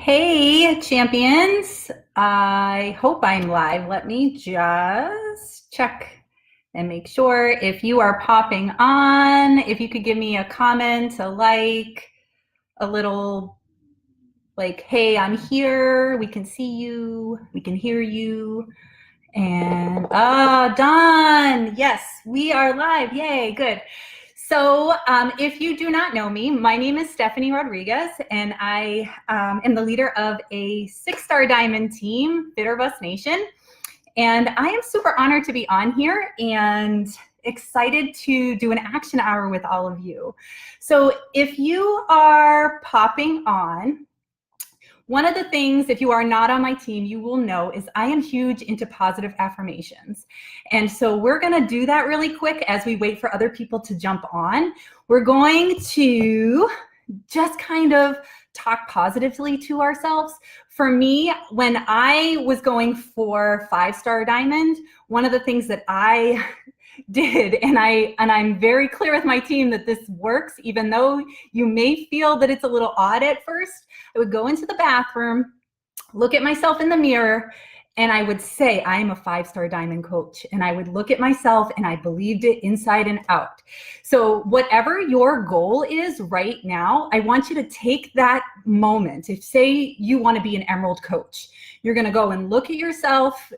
Hey, champions. I hope I'm live. Let me just check and make sure. If you are popping on, if you could give me a comment, a like, a little like, hey, I'm here. We can see you. We can hear you. And Dawn, yes, we are live. Yay, good. So if you do not know me, my name is Stephanie Rodriguez, and I am the leader of a 6-star diamond team, Bitter Bus Nation. And I am super honored to be on here and excited to do an action hour with all of you. So if you are popping on, one of the things, if you are not on my team, you will know is I am huge into positive affirmations. And so we're going to do that really quick as we wait for other people to jump on. We're going to just kind of talk positively to ourselves. For me, when I was going for 5-star diamond, one of the things that I did, and I'm very clear with my team that this works, even though you may feel that it's a little odd at first. I would go into the bathroom, look at myself in the mirror, and I would say, I am a 5-star diamond coach. And I would look at myself and I believed it inside and out. So whatever your goal is right now, I want you to take that moment. If say you want to be an emerald coach, you're going to go and look at yourself.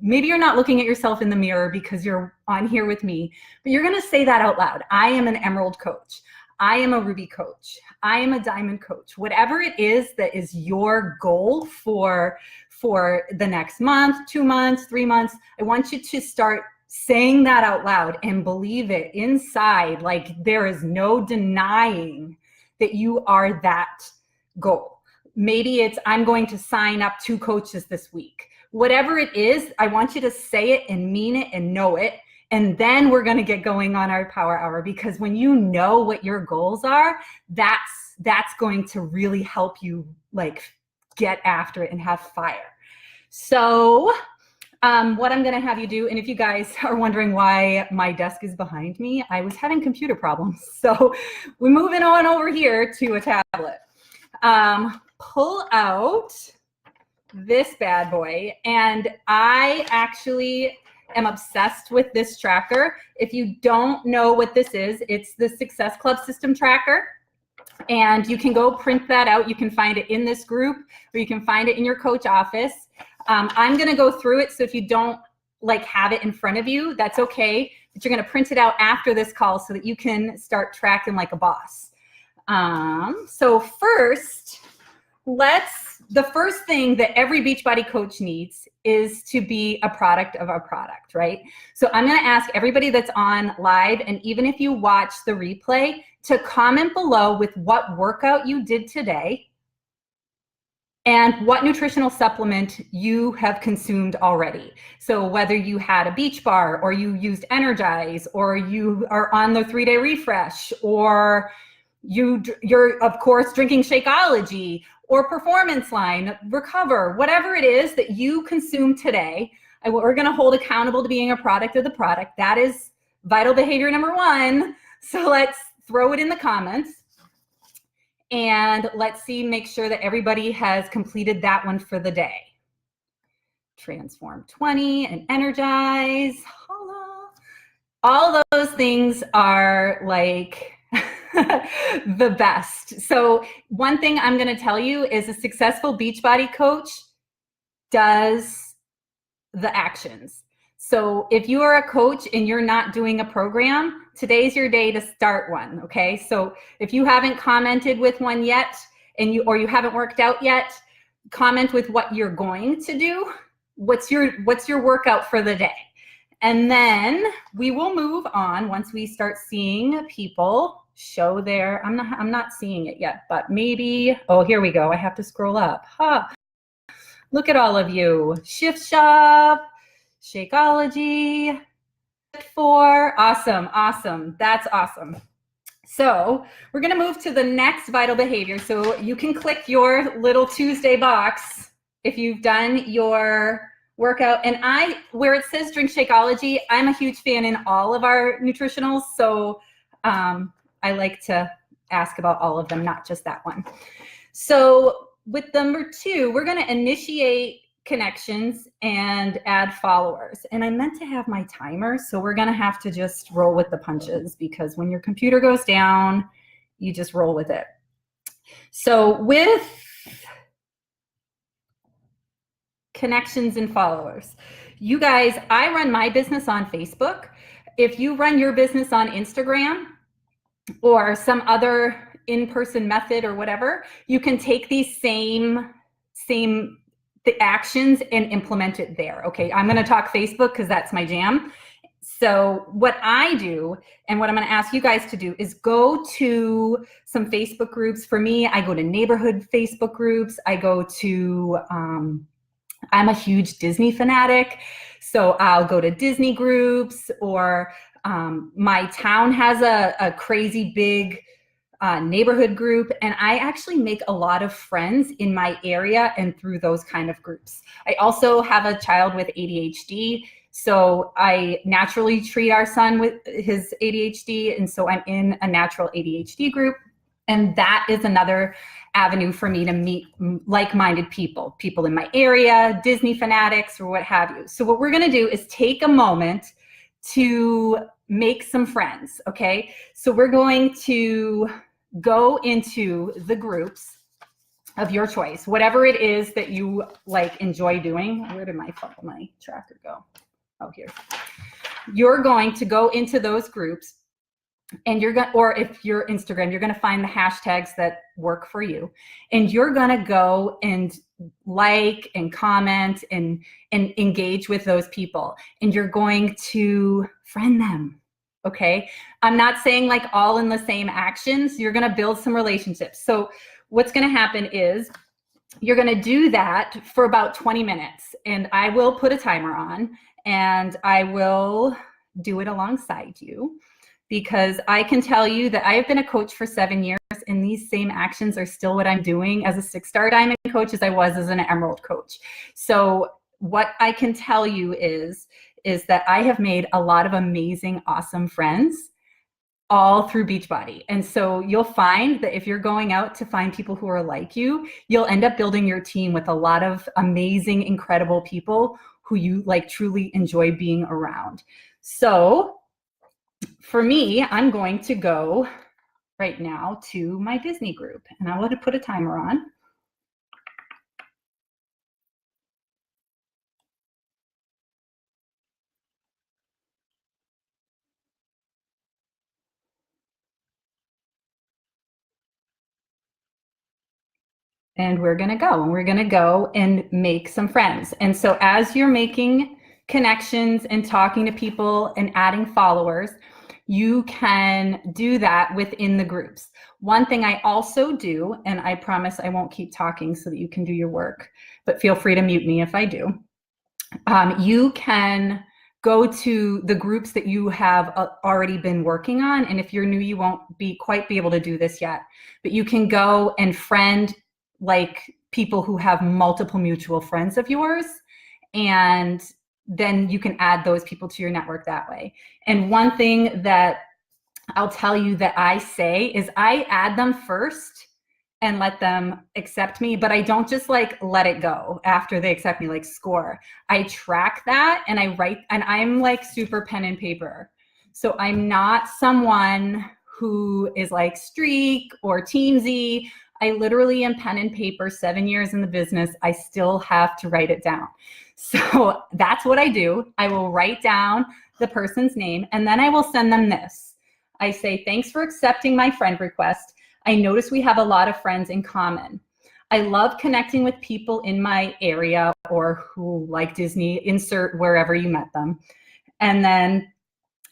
Maybe you're not looking at yourself in the mirror because you're on here with me, but you're going to say that out loud. I am an emerald coach. I am a ruby coach. I am a diamond coach. Whatever it is that is your goal for the next month, 2 months, 3 months, I want you to start saying that out loud and believe it inside. Like there is no denying that you are that goal. Maybe it's, I'm going to sign up 2 coaches this week. Whatever it is, I want you to say it and mean it and know it. And then we're going to get going on our power hour, because when you know what your goals are, that's going to really help you like get after it and have fire. So what I'm going to have you do, and if you guys are wondering why my desk is behind me, I was having computer problems. So we're moving on over here to a tablet. Pull out this bad boy, and I actually am obsessed with this tracker. If you don't know what this is, it's the Success Club System Tracker. And you can go print that out. You can find it in this group, or you can find it in your coach office. I'm going to go through it. So if you don't like have it in front of you, that's okay. But you're going to print it out after this call so that you can start tracking like a boss. So first, the first thing that every Beachbody coach needs is to be a product of our product, right? So I'm going to ask everybody that's on live, and even if you watch the replay, to comment below with what workout you did today and what nutritional supplement you have consumed already. So whether you had a Beach Bar, or you used Energize, or you are on the 3-day refresh, or you're of course drinking Shakeology, or Performance Line, Recover, whatever it is that you consume today, we're going to hold accountable to being a product of the product. That is vital behavior number 1. So let's throw it in the comments. And let's see, make sure that everybody has completed that one for the day. Transform 20 and Energize. Holla. All those things are like the best. So one thing I'm going to tell you is a successful Beachbody coach does the actions. So if you are a coach and you're not doing a program, today's your day to start one, okay? So if you haven't commented with one yet, or you haven't worked out yet, comment with what you're going to do. What's your workout for the day? And then we will move on once we start seeing people show their, I'm not seeing it yet, but maybe, oh, here we go. I have to scroll up. Look at all of you. Shift Shop, Shakeology, 4. Awesome. That's awesome. So we're going to move to the next vital behavior. So you can click your little Tuesday box if you've done your workout. And where it says drink Shakeology, I'm a huge fan in all of our nutritionals. So I like to ask about all of them, not just that one. So with number 2, we're going to initiate connections and add followers. And I meant to have my timer, so we're going to have to just roll with the punches, because when your computer goes down, you just roll with it. So with connections and followers, you guys, I run my business on Facebook. If you run your business on Instagram or some other in-person method or whatever, you can take these same the actions and implement it there. Okay, I'm going to talk Facebook because that's my jam. So what I do, and what I'm going to ask you guys to do, is go to some Facebook groups. For me, I go to neighborhood Facebook groups. I go to, I'm a huge Disney fanatic, so I'll go to Disney groups, or my town has a crazy big neighborhood group, and I actually make a lot of friends in my area and through those kind of groups. I also have a child with ADHD, so I naturally treat our son with his ADHD, and so I'm in a natural ADHD group, and that is another avenue for me to meet like-minded people in my area, Disney fanatics, or what have you. So what we're going to do is take a moment to make some friends, okay? So we're going to go into the groups of your choice, whatever it is that you like enjoy doing. Where did my tracker go? Oh, here. You're going to go into those groups, and you're going, or if you're Instagram, you're going to find the hashtags that work for you, and you're going to go and like and comment and engage with those people, and you're going to friend them. Okay, I'm not saying like all in the same actions. You're going to build some relationships. So what's going to happen is you're going to do that for about 20 minutes, and I will put a timer on, and I will do it alongside you, because I can tell you that I have been a coach for 7 years, and these same actions are still what I'm doing as a 6-star diamond coach as I was as an emerald coach. So what I can tell you is that I have made a lot of amazing, awesome friends all through Beachbody. And so you'll find that if you're going out to find people who are like you, you'll end up building your team with a lot of amazing, incredible people who you like truly enjoy being around. So for me, I'm going to go right now to my Disney group, and I want to put a timer on. And we're going to go, and we're going to go and make some friends. And so as you're making connections and talking to people and adding followers, you can do that within the groups. One thing I also do, and I promise I won't keep talking so that you can do your work, but feel free to mute me if I do. You can go to the groups that you have already been working on. And if you're new, you won't quite be able to do this yet, but you can go and friend like people who have multiple mutual friends of yours, and then you can add those people to your network that way. And one thing that I'll tell you that I say is I add them first and let them accept me, but I don't just like let it go after they accept me, like score. I track that, and I write, and I'm like super pen and paper. So I'm not someone who is like streak or teamsy. I literally am pen and paper. 7 years in the business, I still have to write it down. So that's what I do. I will write down the person's name, and then I will send them this. I say, thanks for accepting my friend request. I notice we have a lot of friends in common. I love connecting with people in my area or who like Disney, insert wherever you met them. And then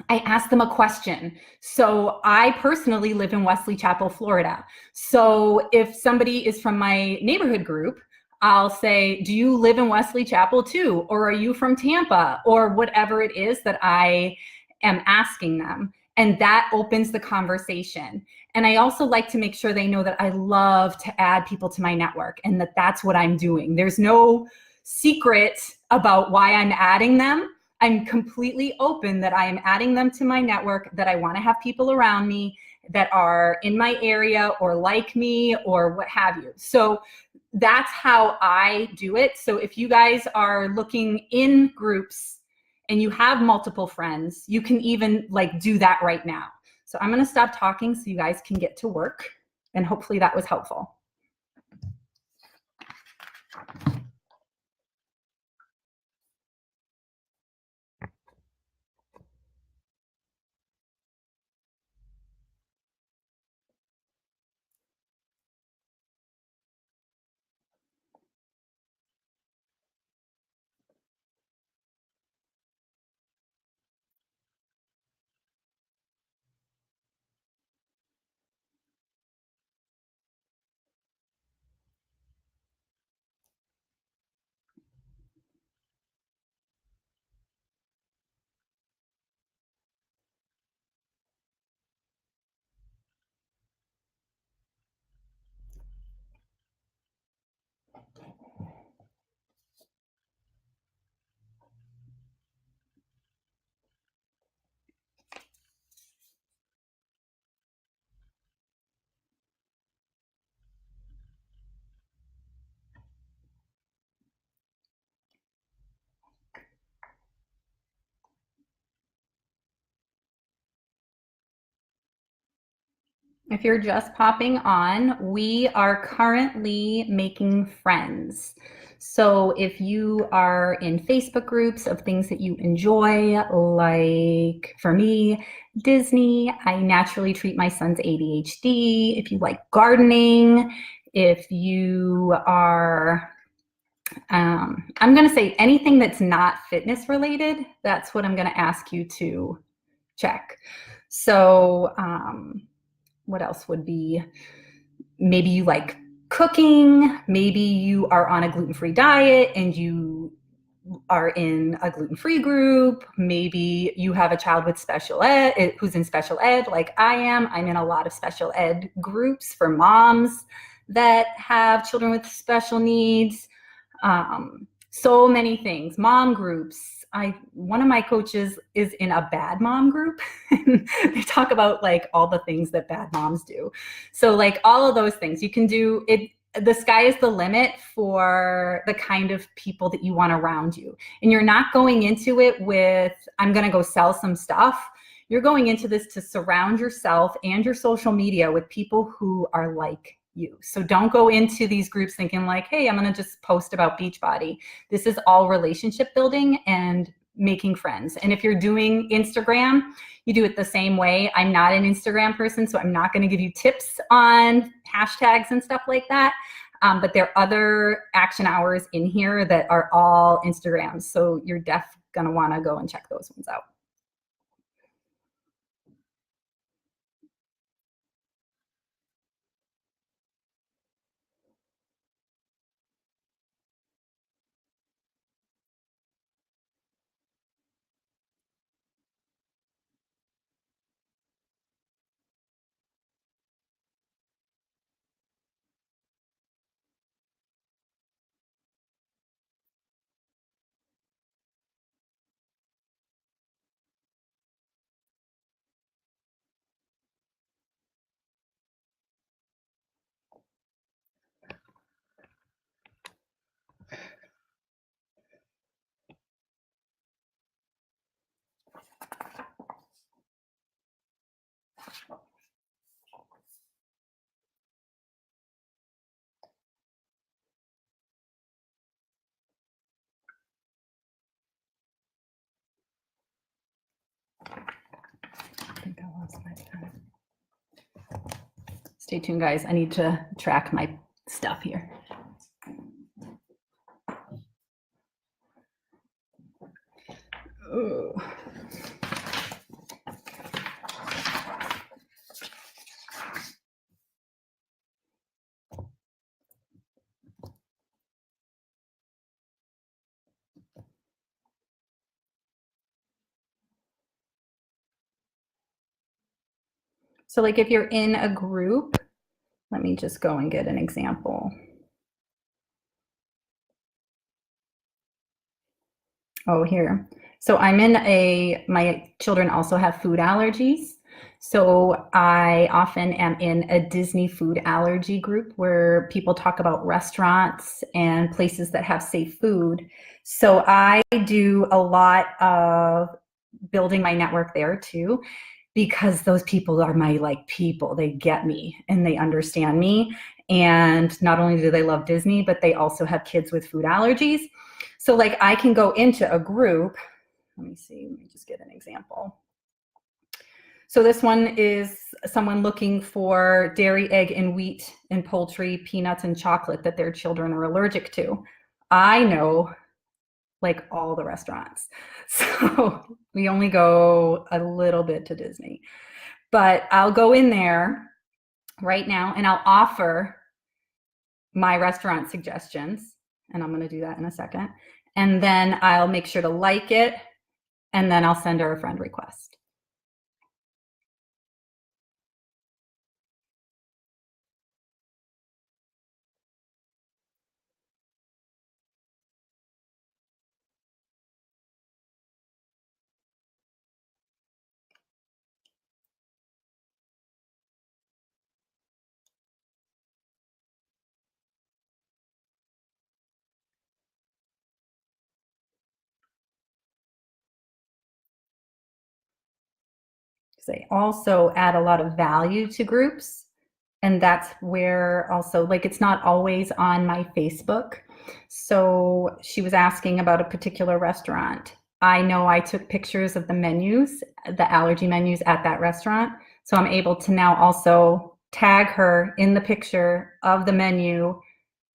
I ask them a question. So I personally live in Wesley Chapel, Florida. So if somebody is from my neighborhood group, I'll say, do you live in Wesley Chapel too? Or are you from Tampa? Or whatever it is that I am asking them. And that opens the conversation. And I also like to make sure they know that I love to add people to my network, and that that's what I'm doing. There's no secret about why I'm adding them. I'm completely open that I am adding them to my network, that I want to have people around me that are in my area or like me or what have you. So that's how I do it. So if you guys are looking in groups and you have multiple friends, you can even like do that right now. So I'm going to stop talking so you guys can get to work, and hopefully that was helpful. If you're just popping on, we are currently making friends. So if you are in Facebook groups of things that you enjoy, like for me, Disney, I naturally treat my son's ADHD. If you like gardening, if you are, I'm going to say anything that's not fitness related, that's what I'm going to ask you to check. So, what else would be, maybe you like cooking, maybe you are on a gluten-free diet and you are in a gluten-free group, maybe you have a child with special ed who's in special ed like I am. I'm in a lot of special ed groups for moms that have children with special needs. So many things, mom groups. One of my coaches is in a bad mom group. They talk about like all the things that bad moms do. So like all of those things you can do it. The sky is the limit for the kind of people that you want around you. And you're not going into it with, I'm going to go sell some stuff. You're going into this to surround yourself and your social media with people who are like you. So don't go into these groups thinking like, hey, I'm going to just post about Beachbody. This is all relationship building and making friends. And if you're doing Instagram, you do it the same way. I'm not an Instagram person, so I'm not going to give you tips on hashtags and stuff like that. But there are other action hours in here that are all Instagrams. So you're definitely going to want to go and check those ones out. I think I lost my time. Stay tuned, guys. I need to track my stuff here. Oh. So like if you're in a group, let me just go and get an example. Oh, here. So I'm in my children also have food allergies. So I often am in a Disney food allergy group where people talk about restaurants and places that have safe food. So I do a lot of building my network there too, because those people are my like people. They get me and they understand me. And not only do they love Disney, but they also have kids with food allergies. So like I can go into a group. Let me see, let me just get an example. So this one is someone looking for dairy, egg, and wheat and poultry, peanuts, and chocolate that their children are allergic to. I know like all the restaurants. So we only go a little bit to Disney. But I'll go in there right now and I'll offer my restaurant suggestions. And I'm going to do that in a second. And then I'll make sure to like it. And then I'll send her a friend request. They also add a lot of value to groups. And that's where also, like, it's not always on my Facebook. So she was asking about a particular restaurant. I know I took pictures of the menus, the allergy menus at that restaurant. So I'm able to now also tag her in the picture of the menu.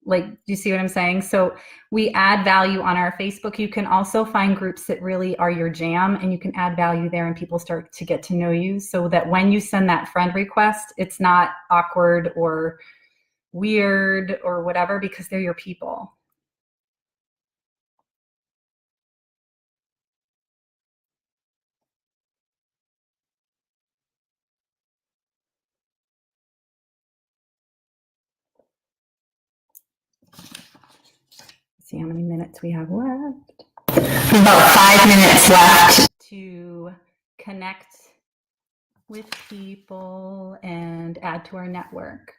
Like, do you see what I'm saying? So we add value on our Facebook. You can also find groups that really are your jam, and you can add value there and people start to get to know you, so that when you send that friend request, it's not awkward or weird or whatever, because they're your people. Let's see how many minutes we have left. About 5 minutes left to connect with people and add to our network.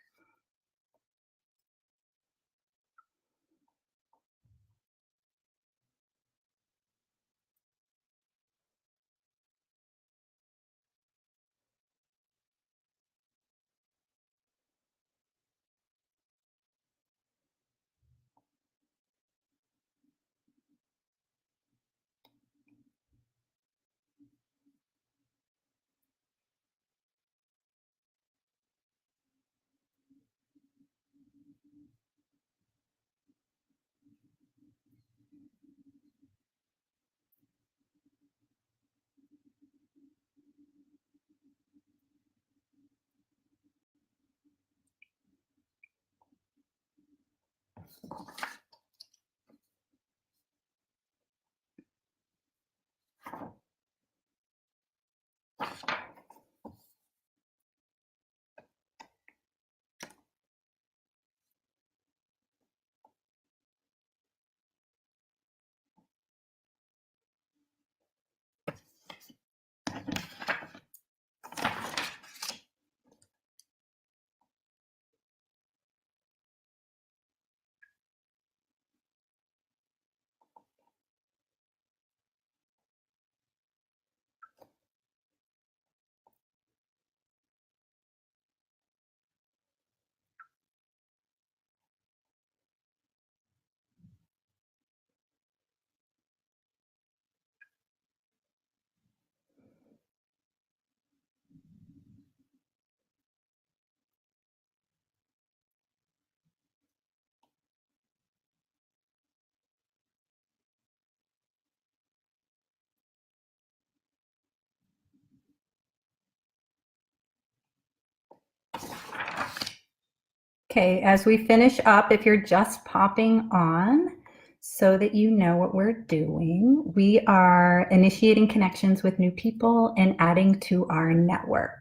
Okay, as we finish up, if you're just popping on, so that you know what we're doing, we are initiating connections with new people and adding to our network.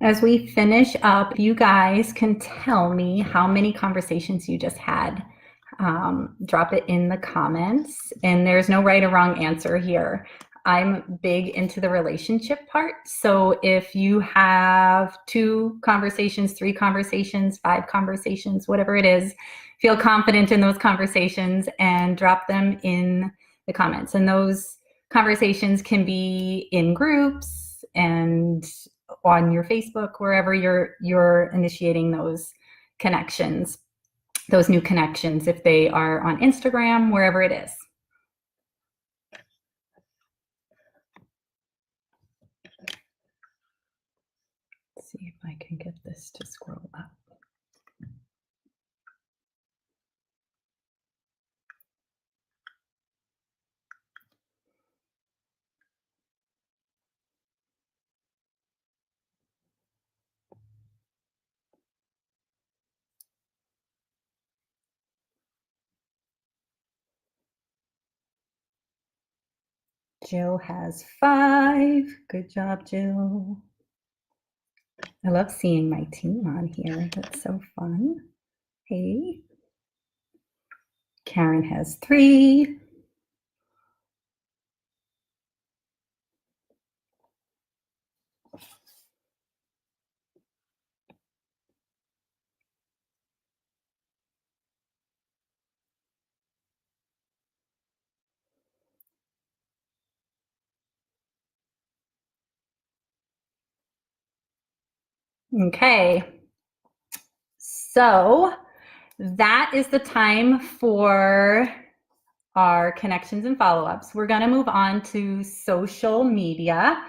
As we finish up, you guys can tell me how many conversations you just had. Drop it in the comments, and there's no right or wrong answer here. I'm big into the relationship part. So if you have 2 conversations, 3 conversations, 5 conversations, whatever it is, feel confident in those conversations and drop them in the comments. And those conversations can be in groups and on your Facebook, wherever you're initiating those connections, those new connections, if they are on Instagram, wherever it is. Let's see if I can get this to scroll up. Jill has 5. Good job, Jill. I love seeing my team on here. That's so fun. Hey. Karen has 3. Okay. So that is the time for our connections and follow-ups. We're going to move on to social media,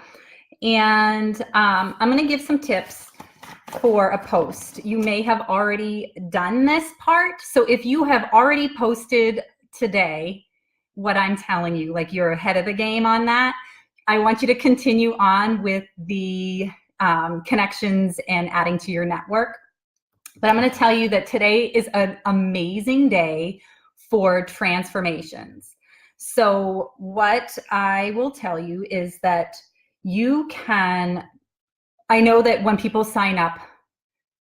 and I'm going to give some tips for a post. You may have already done this part. So if you have already posted today what I'm telling you, like you're ahead of the game on that, I want you to continue on with the connections and adding to your network. But I'm going to tell you that today is an amazing day for transformations. So what I will tell you is that you can, I know that when people sign up,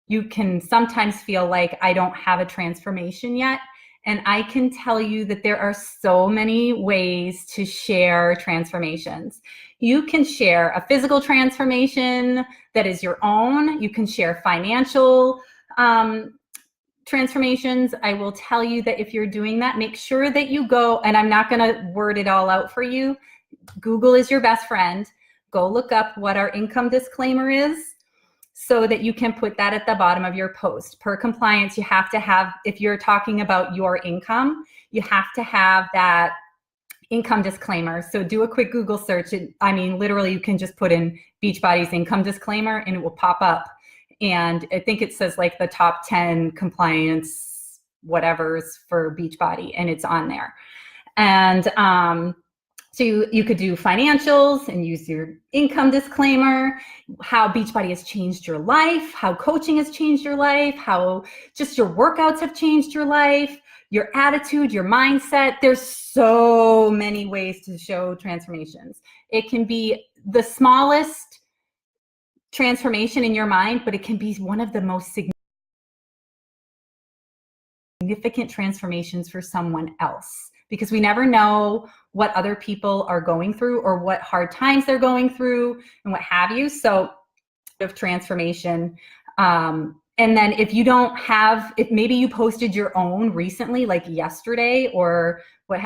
you can sometimes feel like I don't have a transformation yet. And I can tell you that there are so many ways to share transformations. You can share a physical transformation that is your own. You can share financial transformations. I will tell you that if you're doing that, make sure that you go, and I'm not going to word it all out for you. Google is your best friend. Go look up what our income disclaimer is so that you can put that at the bottom of your post. Per compliance, you have to have, if you're talking about your income, you have to have that income disclaimer. So do a quick Google search. I mean, literally, you can just put in Beachbody's income disclaimer and it will pop up. And I think it says like the top 10 compliance whatevers for Beachbody, and it's on there. And so you could do financials and use your income disclaimer, how Beachbody has changed your life, how coaching has changed your life, how just your workouts have changed your life, your attitude, your mindset. There's so many ways to show transformations. It can be the smallest transformation in your mind, but it can be one of the most significant transformations for someone else, because we never know what other people are going through or what hard times they're going through and what have you. So of transformation. And then if you don't have, if maybe you posted your own recently, like yesterday or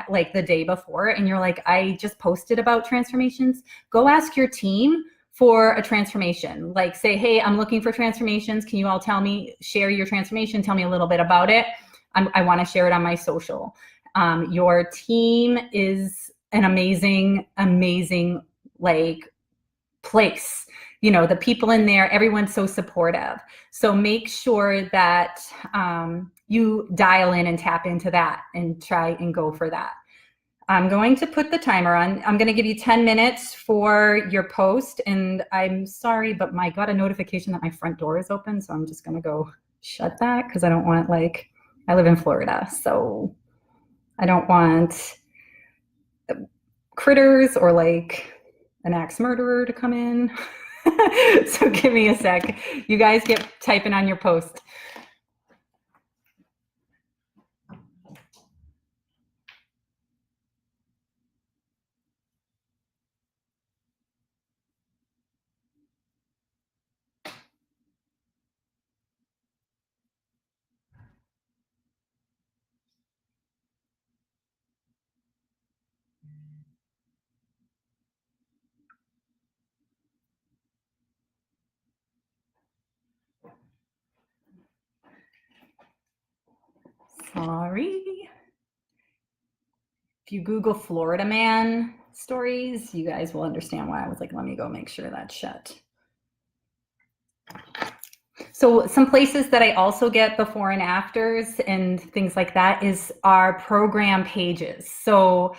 like the day before, and you're like, I just posted about transformations, go ask your team for a transformation. Like say, hey, I'm looking for transformations. Can you all tell me, share your transformation, tell me a little bit about it. I want to share it on my social. Your team is an amazing, amazing like place. You know, the people in there, everyone's so supportive. So make sure that you dial in and tap into that and try and go for that. I'm going to put the timer on. I'm going to give you 10 minutes for your post. And I'm sorry, but I got a notification that my front door is open. So I'm just going to go shut that because I don't want, like, I live in Florida. So I don't want critters or like an axe murderer to come in. So give me a sec. You guys get typing on your post. Sorry. If you Google Florida man stories, you guys will understand why I was like, let me go make sure that's shut. So some places that I also get before and afters and things like that is our program pages. So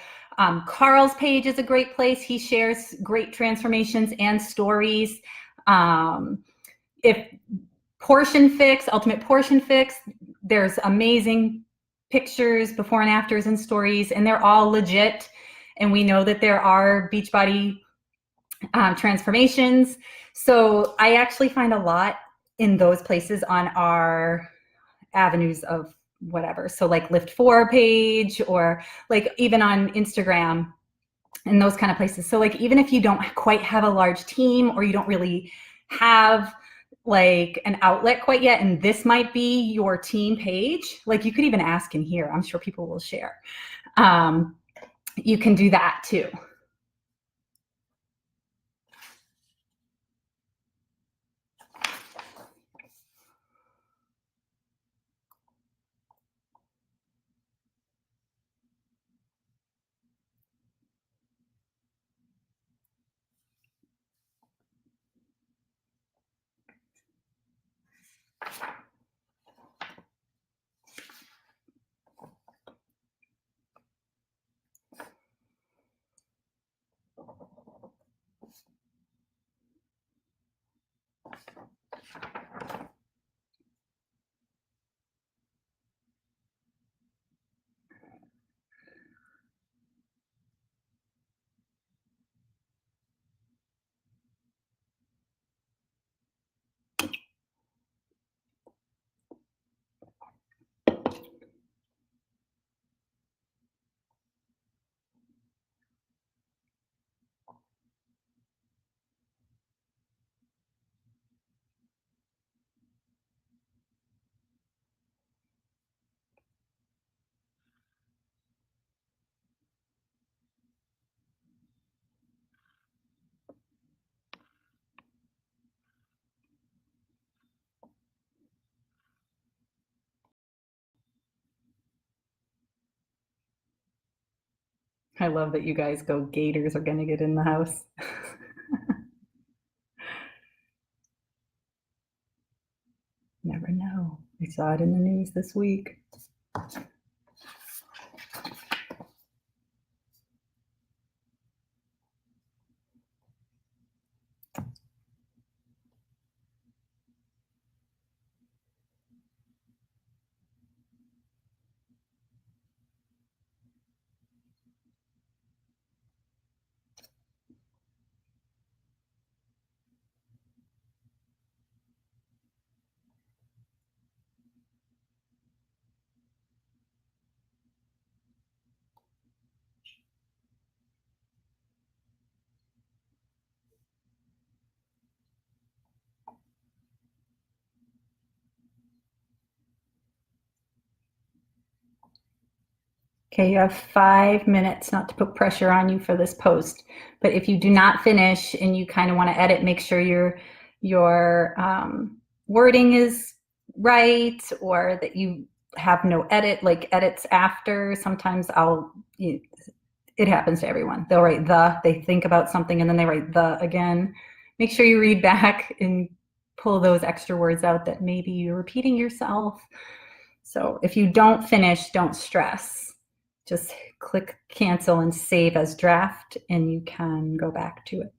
Carl's page is a great place. He shares great transformations and stories. If Portion Fix, Ultimate Portion Fix, there's amazing pictures before and afters and stories, and they're all legit. And we know that there are Beachbody transformations. So I actually find a lot in those places on our avenues of whatever. So like Lift 4 page, or like even on Instagram and those kind of places. So like even if you don't quite have a large team, or you don't really have like an outlet quite yet, and this might be your team page, like you could even ask in here. I'm sure people will share. You can do that too. I love that you guys go, gators are going to get in the house. Never know. I saw it in the news this week. Okay, you have 5 minutes, not to put pressure on you for this post, but if you do not finish and you kind of want to edit, make sure your wording is right, or that you have no edits after. Sometimes it happens to everyone. They'll write they think about something and then they write the again. Make sure you read back and pull those extra words out that maybe you're repeating yourself. So if you don't finish, don't stress. just click cancel and save as draft, and you can go back to it.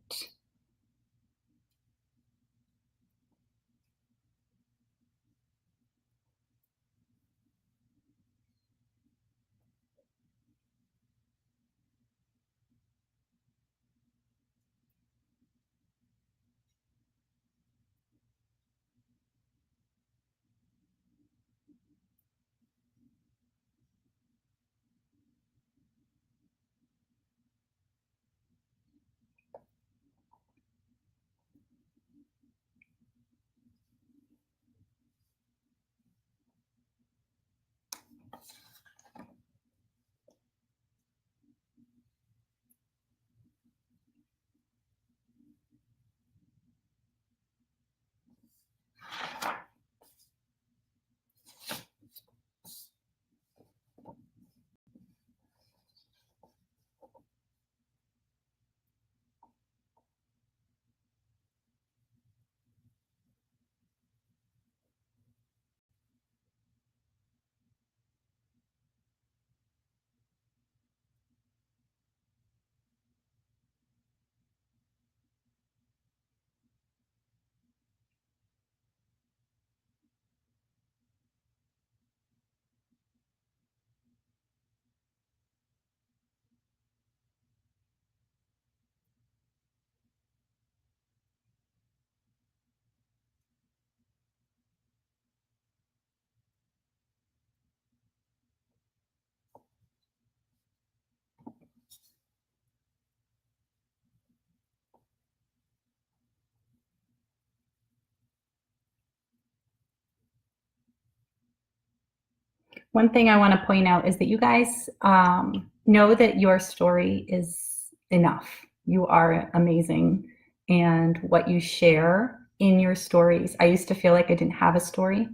One thing I want to point out is that you guys know that your story is enough. You are amazing. And what you share in your stories, I used to feel like I didn't have a story.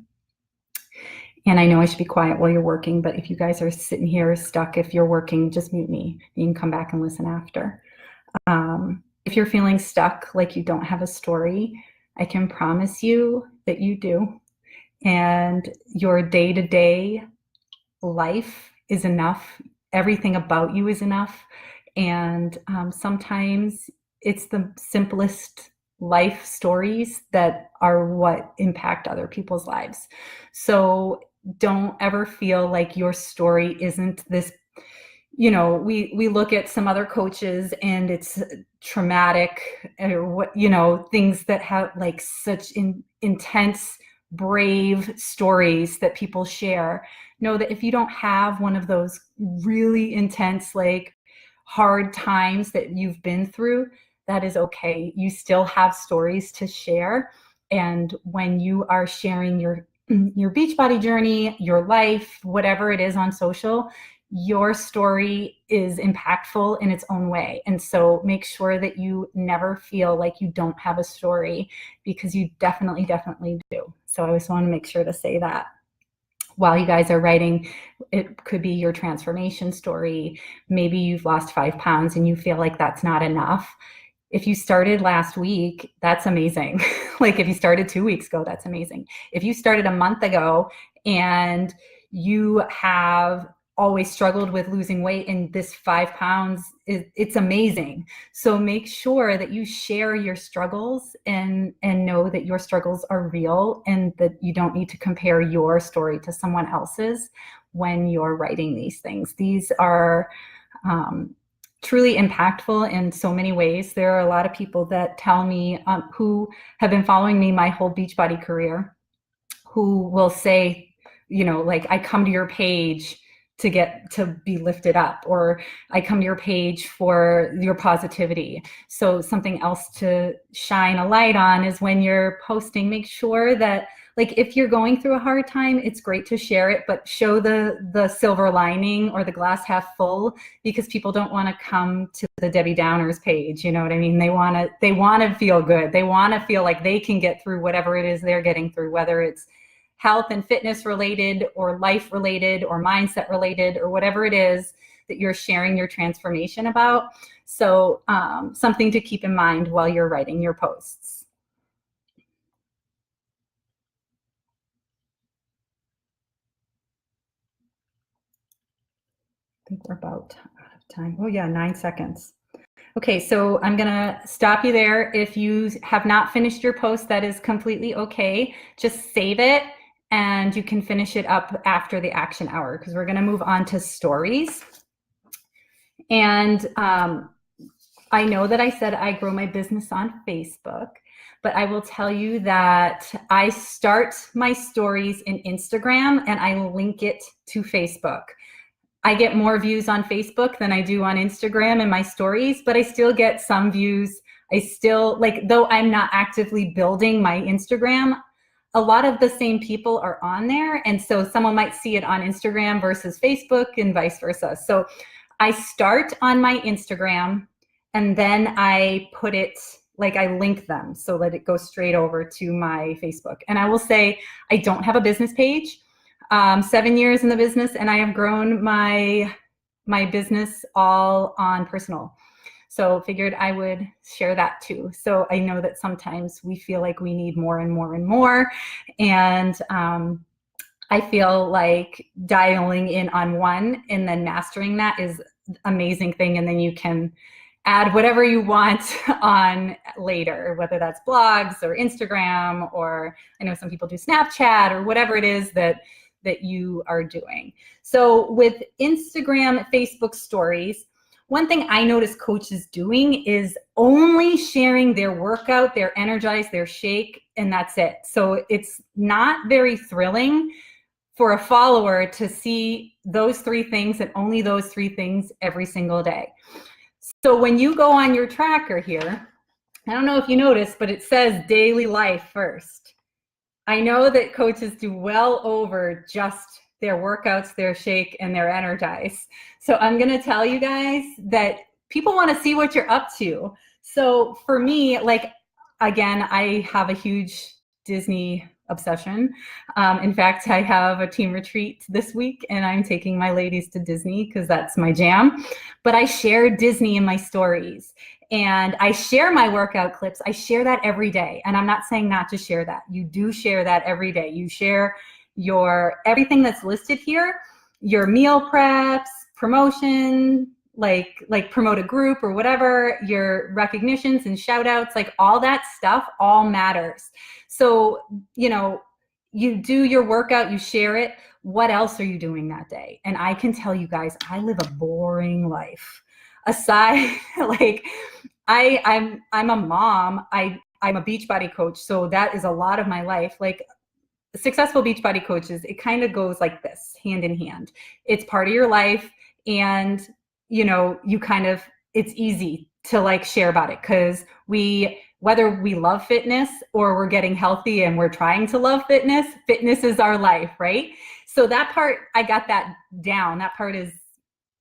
And I know I should be quiet while you're working, but if you guys are sitting here stuck, if you're working, just mute me. You can come back and listen after. If you're feeling stuck, like you don't have a story, I can promise you that you do. And your day-to-day life is enough. Everything about you is enough. And sometimes it's the simplest life stories that are what impact other people's lives. So don't ever feel like your story isn't this. We look at some other coaches and it's traumatic, or what, things that have like such intense, brave stories that people share. Know that if you don't have one of those really intense, like hard times that you've been through, that is okay. You still have stories to share. And when you are sharing your Beachbody journey, your life, whatever it is on social, your story is impactful in its own way. And so make sure that you never feel like you don't have a story, because you definitely, definitely do. So I just want to make sure to say that. While you guys are writing, it could be your transformation story. Maybe you've lost 5 pounds and you feel like that's not enough. If you started last week, that's amazing. Like if you started 2 weeks ago, that's amazing. If you started a month ago and you have always struggled with losing weight and this 5 pounds, it's amazing. So make sure that you share your struggles and know that your struggles are real, and that you don't need to compare your story to someone else's when you're writing these things. These are truly impactful in so many ways. There are a lot of people that tell me, who have been following me my whole Beachbody career, who will say, like, I come to your page to be lifted up, or I come to your page for your positivity. So something else to shine a light on is when you're posting, make sure that, like, if you're going through a hard time, it's great to share it, but show the silver lining or the glass half full, because people don't want to come to the Debbie Downers page. You know what I mean? They want to feel good. They want to feel like they can get through whatever it is they're getting through, whether it's health and fitness related or life related or mindset related or whatever it is that you're sharing your transformation about. So something to keep in mind while you're writing your posts. think we're about out of time. Oh yeah, 9 seconds. Okay, so I'm gonna stop you there. If you have not finished your post, that is completely okay. Just save it and you can finish it up after the action hour because we're gonna move on to stories. And I know that I said I grow my business on Facebook, but I will tell you that I start my stories in Instagram and I link it to Facebook. I get more views on Facebook than I do on Instagram in my stories, but I still get some views. I still, like, though I'm not actively building my Instagram, a lot of the same people are on there. And so someone might see it on Instagram versus Facebook and vice versa. So I start on my Instagram and then I put it, like I link them so that it goes straight over to my Facebook. And I will say, I don't have a business page. 7 years in the business, and I have grown my business all on personal. So figured I would share that too. So I know that sometimes we feel like we need more and more and more. And I feel like dialing in on one and then mastering that is an amazing thing. And then you can add whatever you want on later, whether that's blogs or Instagram, or I know some people do Snapchat or whatever it is that you are doing. So with Instagram, Facebook stories, one thing I notice coaches doing is only sharing their workout, their energize, their shake, and that's it. So it's not very thrilling for a follower to see those 3 things and only those 3 things every single day. So when you go on your tracker here, I don't know if you noticed, but it says daily life first. I know that coaches do well over just their workouts, their shake, and their energize. So I'm going to tell you guys that people want to see what you're up to. So for me, like, again, I have a huge Disney obsession. In fact, I have a team retreat this week and I'm taking my ladies to Disney because that's my jam. But I share Disney in my stories. And I share my workout clips. I share that every day. And I'm not saying not to share that. You do share that every day. You share your everything that's listed here, your meal preps, promotion, like promote a group or whatever, your recognitions and shout outs, like all that stuff all matters. So, you know, you do your workout, you share it. What else are you doing that day? And I can tell you guys, I live a boring life. Aside, like, I'm a mom. I'm a Beachbody coach, so that is a lot of my life. Like, successful Beachbody coaches, it kind of goes like this, hand in hand. It's part of your life, and you know, you kind of, it's easy to like share about it because whether we love fitness or we're getting healthy and we're trying to love fitness, fitness is our life, right? So that part, I got that down. That part is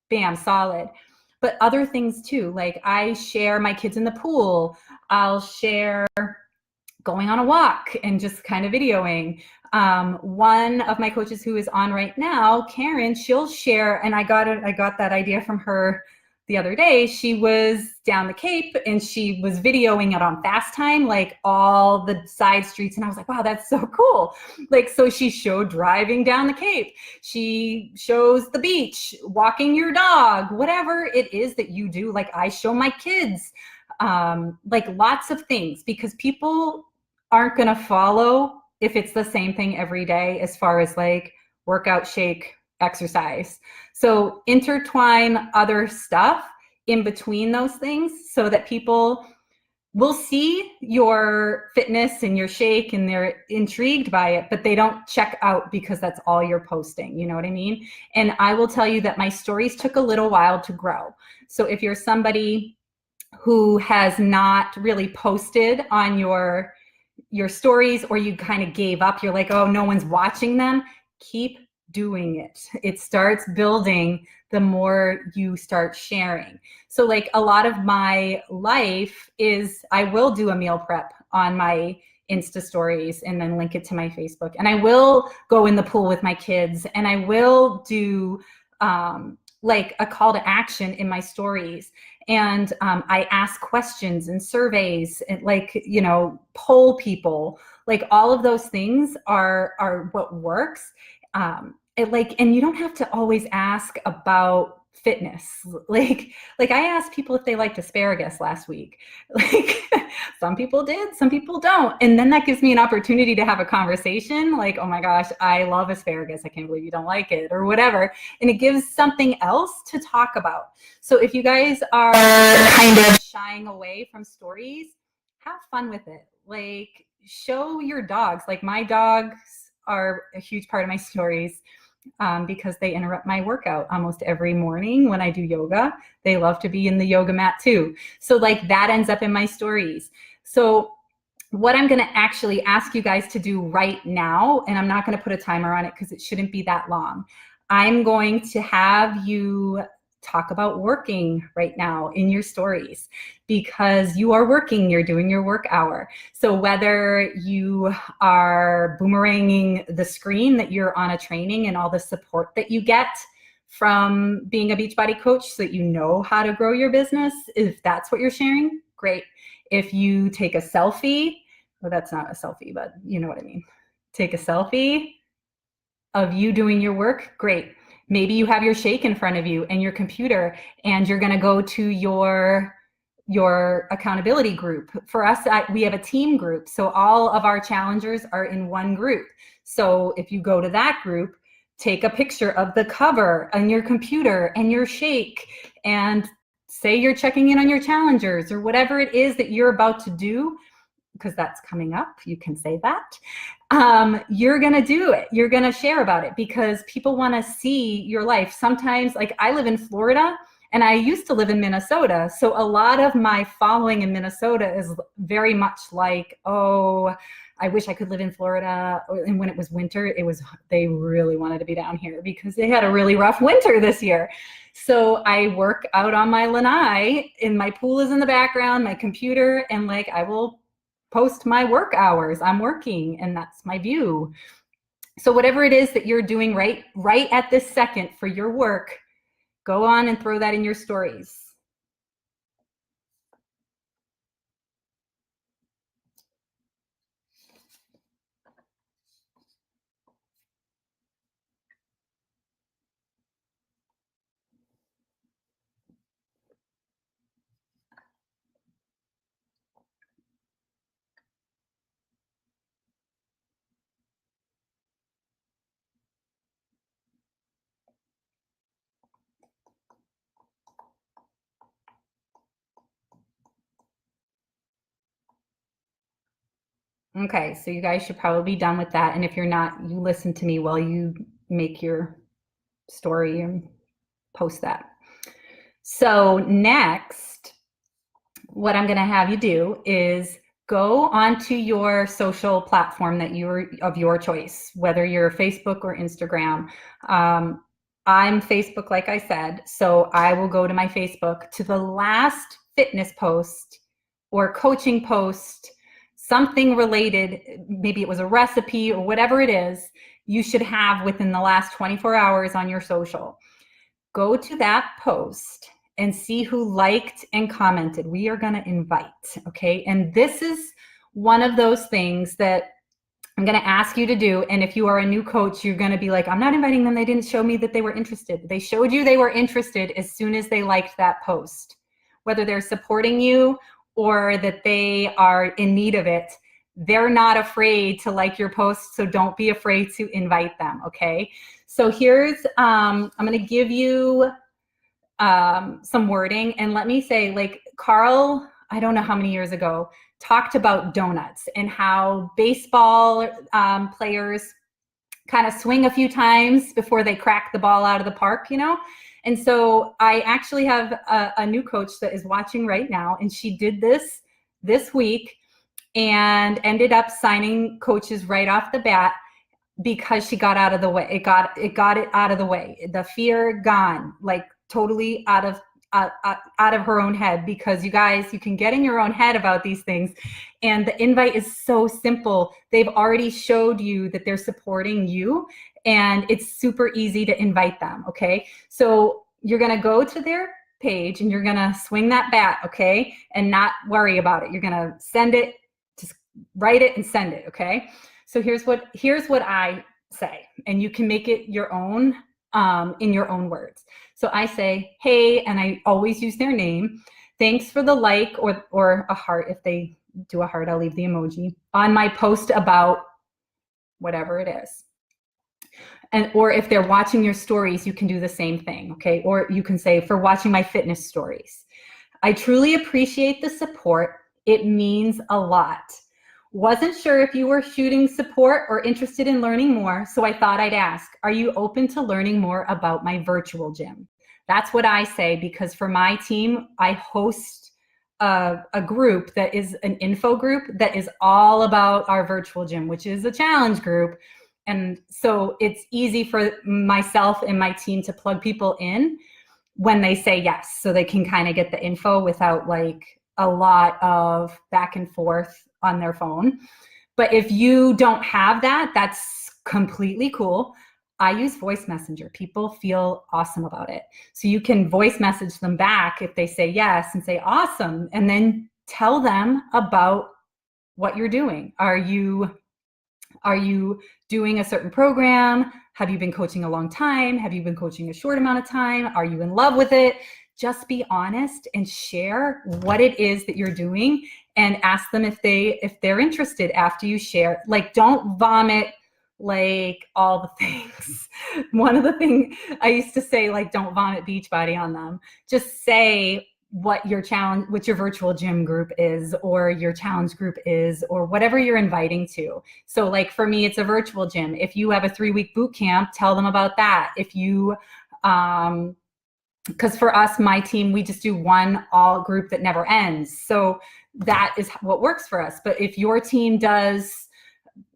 bam, solid. But other things too, like I share my kids in the pool. I'll share going on a walk and just kind of videoing. One of my coaches who is on right now, Karen, she'll share, and I got that idea from her the other day. She was down the Cape and she was videoing it on fast time, like all the side streets. And I was like, wow, that's so cool. Like, so she showed driving down the Cape. She shows the beach, walking your dog, whatever it is that you do. Like I show my kids, like lots of things, because people aren't going to follow if it's the same thing every day as far as like workout, shake, exercise. So intertwine other stuff in between those things so that people will see your fitness and your shake and they're intrigued by it, but they don't check out because that's all you're posting. You know what I mean? And I will tell you that my stories took a little while to grow. So if you're somebody who has not really posted on your stories, or you kind of gave up, you're like, oh, no one's watching them, keep doing it. It starts building the more you start sharing. So like a lot of my life is I will do a meal prep on my Insta stories and then link it to my Facebook. And I will go in the pool with my kids, and I will do like a call to action in my stories. And I ask questions and surveys and like, you know, poll people, like all of those things are what works. And you don't have to always ask about fitness. Like I asked people if they liked asparagus last week. Like some people did, some people don't. And then that gives me an opportunity to have a conversation like, oh my gosh, I love asparagus. I can't believe you don't like it or whatever. And it gives something else to talk about. So if you guys are kind of shying away from stories, have fun with it. Like show your dogs. Like my dogs are a huge part of my stories. Because they interrupt my workout almost every morning when I do yoga. They love to be in the yoga mat too. So like that ends up in my stories. So what I'm going to actually ask you guys to do right now, and I'm not going to put a timer on it because it shouldn't be that long. I'm going to have you talk about working right now in your stories because you are working, you're doing your work hour. So whether you are boomeranging the screen that you're on a training and all the support that you get from being a Beachbody coach so that you know how to grow your business, if that's what you're sharing, great. If you take a selfie, well, that's not a selfie, but you know what I mean. Take a selfie of you doing your work, great. Maybe you have your shake in front of you and your computer and you're going to go to your accountability group. For us, we have a team group. So all of our challengers are in one group. So if you go to that group, take a picture of the cover on your computer and your shake and say you're checking in on your challengers or whatever it is that you're about to do, because that's coming up. You can say that. You're going to do it. You're going to share about it because people want to see your life. Sometimes, like I live in Florida and I used to live in Minnesota. So a lot of my following in Minnesota is very much like, oh, I wish I could live in Florida. And when it was winter, they really wanted to be down here because they had a really rough winter this year. So I work out on my lanai and my pool is in the background, my computer, and like I will post my work hours. I'm working and that's my view. So whatever it is that you're doing right at this second for your work, go on and throw that in your stories. Okay, so you guys should probably be done with that. And if you're not, you listen to me while you make your story and post that. So next, what I'm going to have you do is go onto your social platform that you're of your choice, whether you're Facebook or Instagram. I'm Facebook, like I said, so I will go to my Facebook to the last fitness post or coaching post, something related, maybe it was a recipe or whatever it is, you should have within the last 24 hours on your social. Go to that post and see who liked and commented. We are going to invite, okay? And this is one of those things that I'm going to ask you to do. And if you are a new coach, you're going to be like, I'm not inviting them. They didn't show me that they were interested. They showed you they were interested as soon as they liked that post. Whether they're supporting you or that they are in need of it, they're not afraid to like your post, so don't be afraid to invite them, okay? So here's, I'm going to give you some wording, and let me say, like Carl, I don't know how many years ago, talked about donuts and how baseball players kind of swing a few times before they crack the ball out of the park, you know? And so I actually have a new coach that is watching right now, and she did this week and ended up signing coaches right off the bat because she got out of the way. It got it out of the way. The fear gone, like totally out of her own head, because you guys, you can get in your own head about these things. And the invite is so simple. They've already showed you that they're supporting you, and it's super easy to invite them, okay? So you're gonna go to their page and you're gonna swing that bat, okay? And not worry about it. You're gonna send it, just write it and send it, okay? So here's what I say, and you can make it your own in your own words. So I say, hey, and I always use their name. Thanks for the like or a heart. If they do a heart, I'll leave the emoji on my post about whatever it is. And or if they're watching your stories, you can do the same thing, okay? Or you can say, for watching my fitness stories. I truly appreciate the support. It means a lot. Wasn't sure if you were shooting support or interested in learning more, so I thought I'd ask, are you open to learning more about my virtual gym? That's what I say, because for my team, I host a group that is an info group that is all about our virtual gym, which is a challenge group. And so it's easy for myself and my team to plug people in when they say yes, so they can kind of get the info without like a lot of back and forth on their phone. But if you don't have that, that's completely cool. I use voice messenger. People feel awesome about it. So you can voice message them back if they say yes and say awesome, and then tell them about what you're doing. Are you doing a certain program? Have you been coaching a long time? Have you been coaching a short amount of time? Are you in love with it? Just be honest and share what it is that you're doing, and ask them if they're interested after you share. Like, don't vomit like all the things. One of the things I used to say, like, don't vomit Beachbody on them. Just say what your virtual gym group is, or your challenge group is, or whatever you're inviting to. So like for me, it's a virtual gym. If you have a 3-week boot camp, tell them about that. If you, because for us, my team, we just do one all group that never ends. So that is what works for us. But if your team does,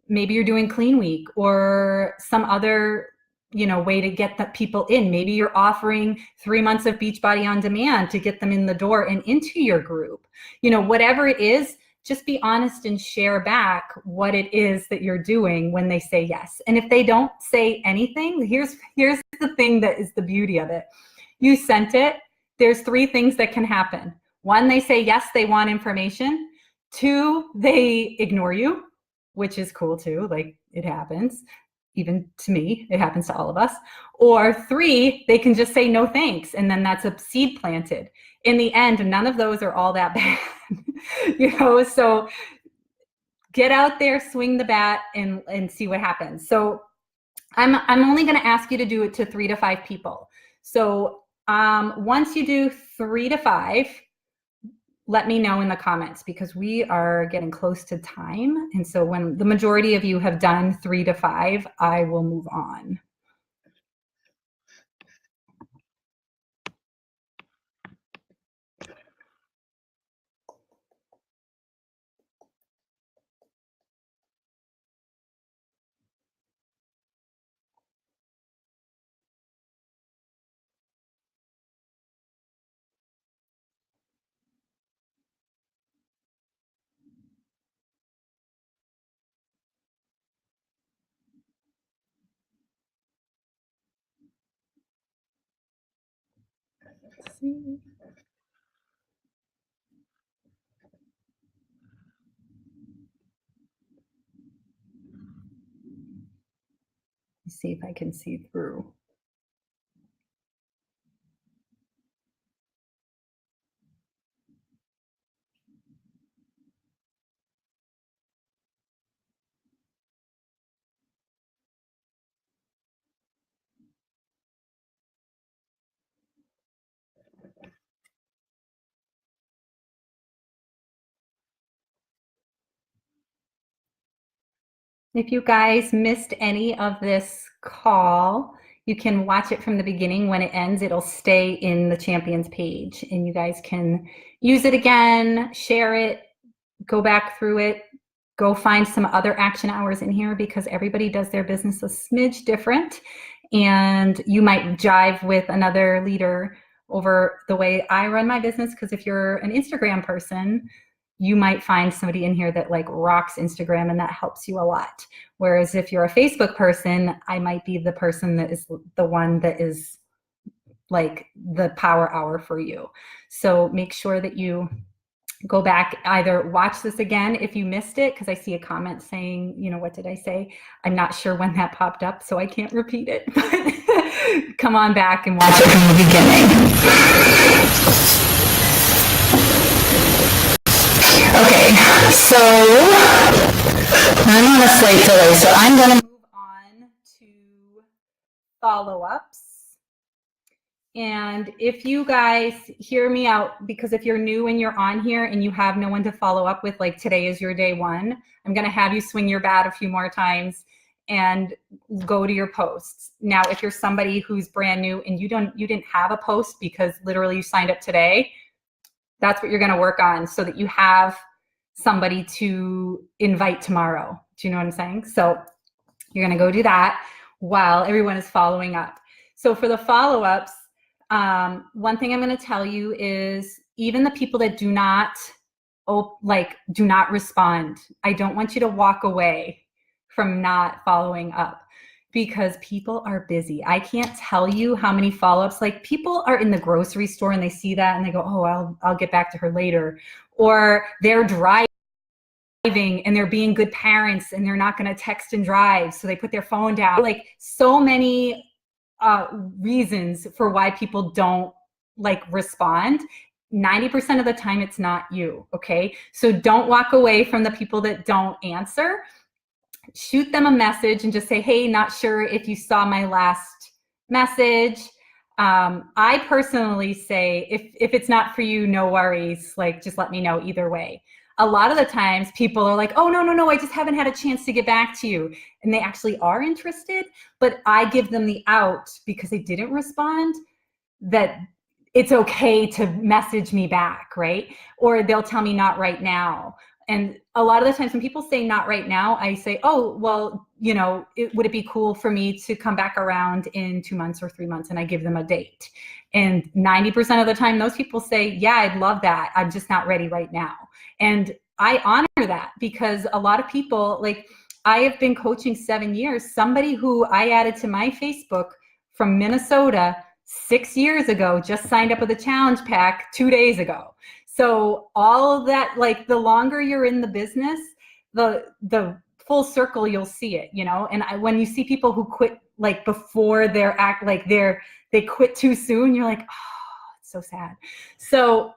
maybe you're doing clean week or some other way to get the people in. Maybe you're offering 3 months of Beachbody on demand to get them in the door and into your group. Whatever it is, just be honest and share back what it is that you're doing when they say yes. And if they don't say anything, here's the thing that is the beauty of it. You sent it. There's 3 things that can happen. 1, they say yes, they want information. 2, they ignore you, which is cool too. Like, it happens. Even to me, it happens to all of us. Or 3, they can just say no thanks, and then that's a seed planted. In the end, none of those are all that bad. So get out there, swing the bat, and see what happens. So I'm only going to ask you to do it to 3 to 5 people. So once you do 3 to 5, let me know in the comments, because we are getting close to time. And so when the majority of you have done 3 to 5, I will move on. Let's see. Let's see if I can see through. If you guys missed any of this call, you can watch it from the beginning. When it ends, it'll stay in the Champions page, and you guys can use it again, share it, go back through it, go find some other action hours in here, because everybody does their business a smidge different, and you might jive with another leader over the way I run my business. Because if you're an Instagram person, you might find somebody in here that like rocks Instagram, and that helps you a lot. Whereas if you're a Facebook person, I might be the person that is the one that is like the power hour for you. So make sure that you go back, either watch this again if you missed it, because I see a comment saying, you know, what did I say? I'm not sure when that popped up, so I can't repeat it. But come on back and watch it from the beginning. Okay, so I'm on a slight delay, so I'm going to move on to follow-ups. And if you guys hear me out, because if you're new and you're on here and you have no one to follow up with, like today is your day one, I'm going to have you swing your bat a few more times and go to your posts. Now, if you're somebody who's brand new and you didn't have a post because literally you signed up today, that's what you're going to work on so that you have somebody to invite tomorrow. Do you know what I'm saying? So you're going to go do that while everyone is following up. So for the follow-ups, one thing I'm going to tell you is even the people that do not respond, I don't want you to walk away from not following up because people are busy. I can't tell you how many follow-ups, like people are in the grocery store and they see that and they go, oh, I'll get back to her later. Or they're driving and they're being good parents and they're not going to text and drive. So they put their phone down. Like so many reasons for why people don't respond. 90% of the time it's not you. Okay. So don't walk away from the people that don't answer. Shoot them a message and just say, hey, not sure if you saw my last message. I personally say, if it's not for you, no worries. Just let me know either way. A lot of the times people are like, oh, no, I just haven't had a chance to get back to you. And they actually are interested, but I give them the out because they didn't respond, that it's okay to message me back, right? Or they'll tell me not right now. And a lot of the times when people say not right now, I say, oh, well, you know, would it be cool for me to come back around in 2 months or 3 months? And I give them a date. And 90% of the time, those people say, yeah, I'd love that. I'm just not ready right now. And I honor that because a lot of people, I have been coaching 7 years. Somebody who I added to my Facebook from Minnesota 6 years ago just signed up with a challenge pack 2 days ago. So all of that, the longer you're in the business, the full circle, you'll see it, you know? And when you see people who quit before they quit too soon, you're like, oh, it's so sad. So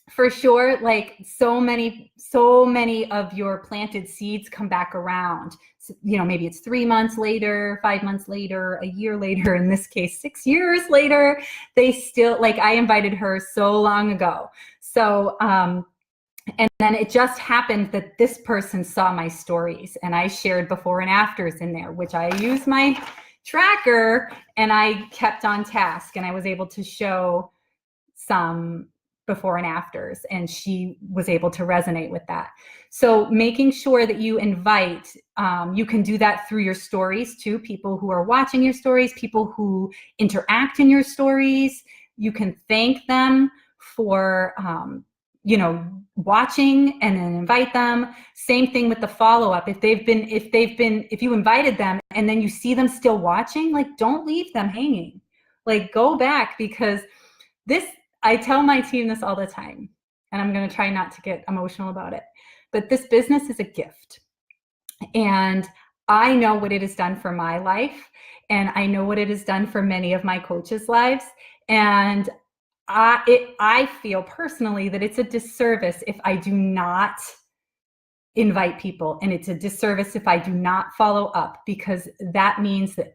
for sure, so many of your planted seeds come back around. So, you know, maybe it's 3 months later, 5 months later, a year later, in this case, 6 years later, they still, I invited her so long ago. So, and then it just happened that this person saw my stories and I shared before and afters in there, which I use my tracker and I kept on task and I was able to show some before and afters, and she was able to resonate with that. So making sure that you invite, you can do that through your stories too, people who are watching your stories, people who interact in your stories. You can thank them for, you know, watching and then invite them. Same thing with the follow-up. If you invited them and then you see them still watching, don't leave them hanging. Go back, because I tell my team this all the time, and I'm going to try not to get emotional about it, but this business is a gift. And I know what it has done for my life, and I know what it has done for many of my coaches' lives. And I feel personally that it's a disservice if I do not invite people, and it's a disservice if I do not follow up, because that means that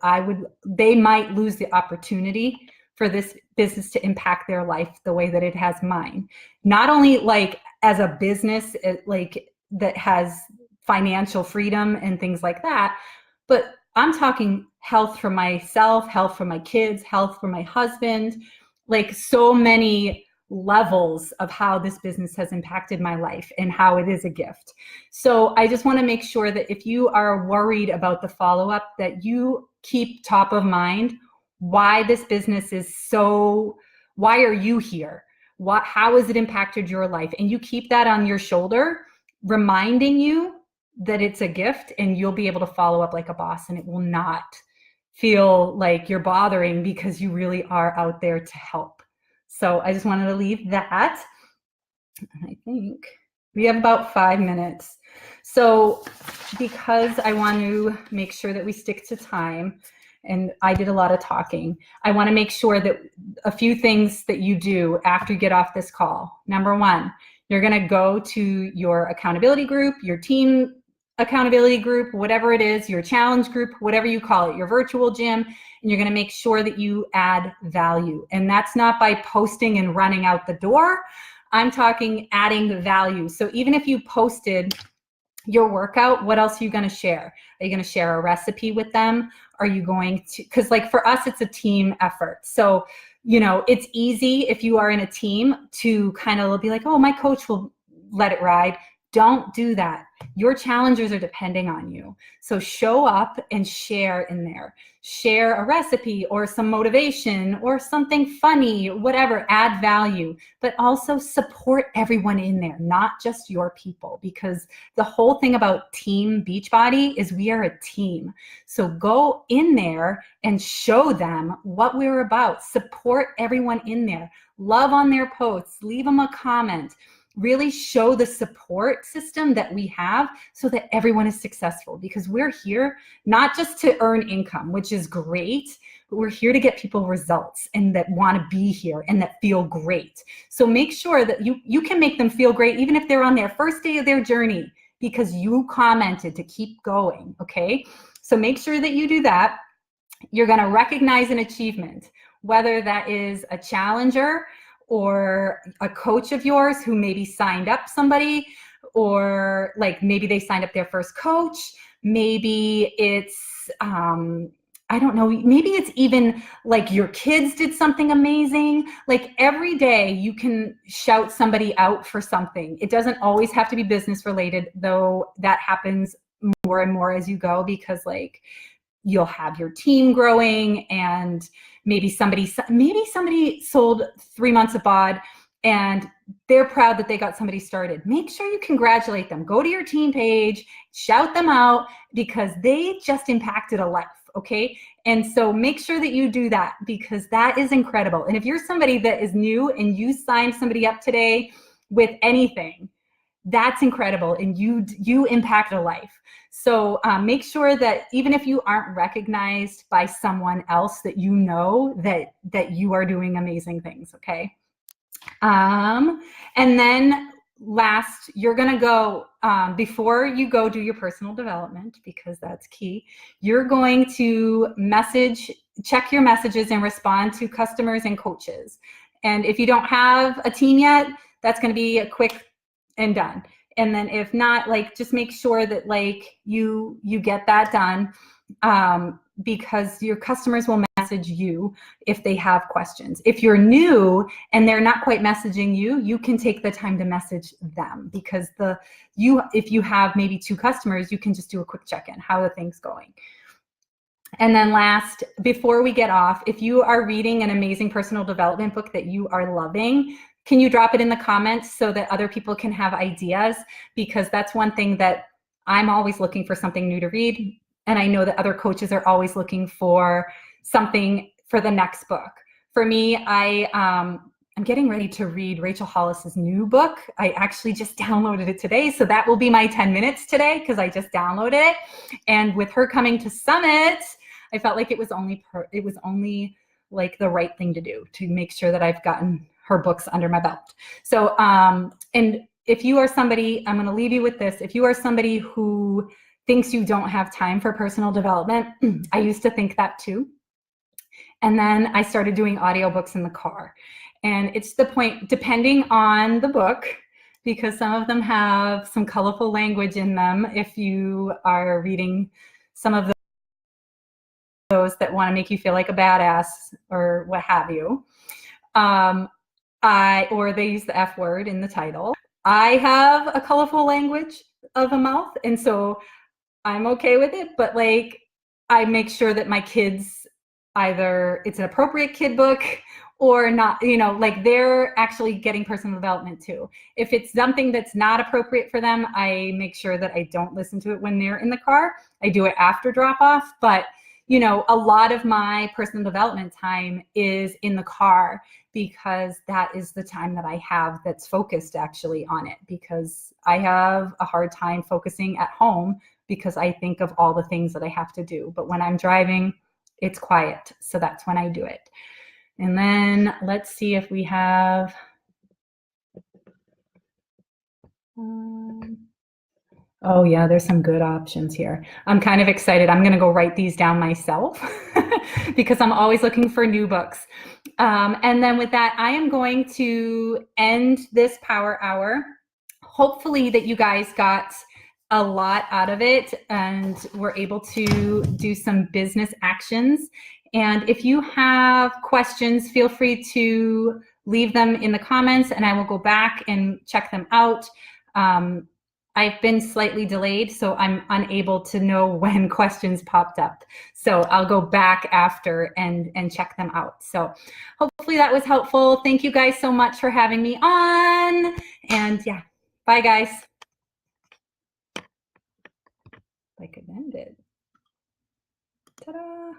they might lose the opportunity for this business to impact their life the way that it has mine. Not only as a business, that has financial freedom and things like that, but I'm talking health for myself, health for my kids, health for my husband, so many levels of how this business has impacted my life and how it is a gift. So I just want to make sure that if you are worried about the follow-up, that you keep top of mind why this business is why are you here? How has it impacted your life? And you keep that on your shoulder, reminding you that it's a gift, and you'll be able to follow up like a boss, and it will not feel like you're bothering, because you really are out there to help. So I just wanted to leave that. I think we have about 5 minutes. So because I want to make sure that we stick to time, and I did a lot of talking, I want to make sure that a few things that you do after you get off this call. Number one, you're going to go to your accountability group, your team accountability group, whatever it is, your challenge group, whatever you call it, your virtual gym, and you're going to make sure that you add value. And that's not by posting and running out the door. I'm talking adding value. So even if you posted your workout, what else are you going to share? Are you going to share a recipe with them? Are you going to, because like for us, it's a team effort. So, you know, it's easy if you are in a team to kind of be like, oh, my coach will let it ride. Don't do that. Your challengers are depending on you. So show up and share in there. Share a recipe or some motivation or something funny, whatever, add value, but also support everyone in there, not just your people, because the whole thing about Team Beachbody is we are a team. So go in there and show them what we're about. Support everyone in there. Love on their posts. Leave them a comment. Really show the support system that we have so that everyone is successful, because we're here not just to earn income, which is great, but we're here to get people results and that want to be here and that feel great. So make sure that you can make them feel great even if they're on their first day of their journey because you commented to keep going, okay? So make sure that you do that. You're going to recognize an achievement, whether that is a challenger or a coach of yours who maybe signed up somebody, or like maybe they signed up their first coach. Maybe it's, I don't know, maybe it's even like your kids did something amazing. Like every day you can shout somebody out for something. It doesn't always have to be business related, though that happens more and more as you go, because like you'll have your team growing and maybe somebody sold 3 months of bod and they're proud that they got somebody started. Make sure you congratulate them. Go to your team page, shout them out because they just impacted a life, okay? And so make sure that you do that because that is incredible. And if you're somebody that is new and you signed somebody up today with anything, that's incredible and you impact a life. So make sure that even if you aren't recognized by someone else, that you know that you are doing amazing things, okay? And then last, you're gonna go, before you go do your personal development, because that's key, you're going to check your messages and respond to customers and coaches. And if you don't have a team yet, that's gonna be a quick and done. And then if not, like just make sure that like you get that done, because your customers will message you if they have questions. If you're new and they're not quite messaging you, you can take the time to message them, because if you have maybe 2 customers, you can just do a quick check-in. How are things going? And then last, before we get off, if you are reading an amazing personal development book that you are loving, can you drop it in the comments so that other people can have ideas? Because that's one thing that I'm always looking for, something new to read. And I know that other coaches are always looking for something for the next book. For me, I'm getting ready to read Rachel Hollis's new book. I actually just downloaded it today. So that will be my 10 minutes today because I just downloaded it. And with her coming to Summit, I felt like it was only like the right thing to do to make sure that I've gotten her books under my belt. So, and if you are somebody, I'm going to leave you with this. If you are somebody who thinks you don't have time for personal development, I used to think that too. And then I started doing audiobooks in the car. And it's the point, depending on the book, because some of them have some colorful language in them. If you are reading some of those that want to make you feel like a badass or what have you, or they use the F word in the title. I have a colorful language of a mouth, and so I'm okay with it, but like I make sure that my kids, either it's an appropriate kid book or not, you know, like they're actually getting personal development too. If it's something that's not appropriate for them, I make sure that I don't listen to it when they're in the car. I do it after drop off, but you know, a lot of my personal development time is in the car, because that is the time that I have that's focused actually on it, because I have a hard time focusing at home because I think of all the things that I have to do. But when I'm driving, it's quiet. So that's when I do it. And then let's see if we have, oh yeah, there's some good options here. I'm kind of excited. I'm going to go write these down myself because I'm always looking for new books. And then with that, I am going to end this power hour. Hopefully that you guys got a lot out of it and were able to do some business actions. And if you have questions, feel free to leave them in the comments and I will go back and check them out. I've been slightly delayed, so I'm unable to know when questions popped up. So I'll go back after and check them out. So hopefully that was helpful. Thank you guys so much for having me on. And yeah, bye guys. I could end it. Ta-da.